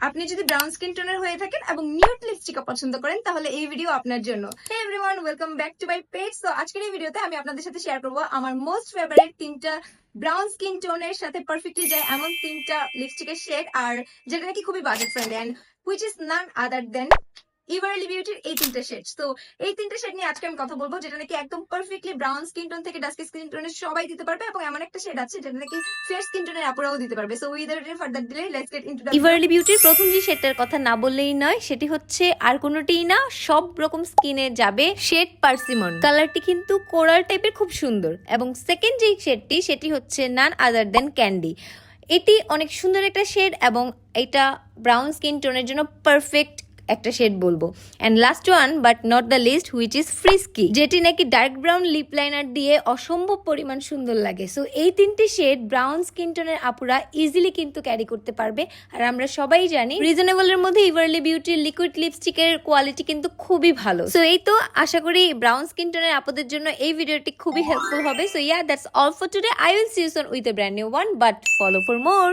আপনি যদি brown skin টোনের হয়ে থাকেন এবং নিউড লিপস্টিক পছন্দ করেন তাহলে এই ভিডিও আপনার জন্য। Hey everyone, welcome back to my page. So আজকের এই ভিডিওতে আমি আপনাদের সাথে শেয়ার করব আমার মোস্ট ফেভারিট তিনটা ব্রাউন স্কিন টোনের সাথে পারফেক্টলি যায় এমন তিনটা লিপস্টিকের শেড, আর যেটা নাকি খুবই budget friendly and which is none other than Everly বিউটির এই তিনটা শেড। তো এই তিনটা শেড নিয়ে আজকে আমি কথা বলবো, যেটা নাকি একদম পারফেক্টলি ব্রাউন স্কিন টোন থেকে ডাস্কি স্কিন টোনের সবাই দিতে পারবে, এবং এমন একটা শেড আছে যেটা নাকি ফেয়ার স্কিন টোনের আপুরাও দিতে পারবে। So without any further delay let's get into the Everly বিউটির প্রথম যে শেডটার কথা না বললেই নয়, সেটি হচ্ছে আর কোনোটিই না, সব রকম স্কিনে যাবে শেড পার্সিমন। কালারটি কিন্তু কোরাল টাইপের, খুব সুন্দর। এবং সেকেন্ড যে শেডটি সেটি হচ্ছে নান আদার দেন ক্যান্ডি। এটি অনেক সুন্দর একটা শেড এবং এটা ব্রাউন স্কিন টোনের জন্য পারফেক্ট একটা শেড বলবো। And last one but not the least, which is frisky, যেটি নাকি ডার্ক ব্রাউন লিপ লাইনার দিয়ে অসম্ভব পরিমাণ সুন্দর লাগে। সো এই তিনটি শেড ব্রাউন স্কিন টোনের আপুরা ইজিলি কিন্তু ক্যারি করতে পারবে। আর আমরা সবাই জানি রিজনেবলের মধ্যে ইভারলি বিউটির লিকুইড লিপস্টিকের কোয়ালিটি কিন্তু খুবই ভালো। সো এই তো, আশা করি ব্রাউন স্কিন টোনের আপুদের জন্য এই ভিডিওটি খুবই হেল্পফুল হবে। So yeah, that's all for today. I will see you soon with a brand new one, but follow for more.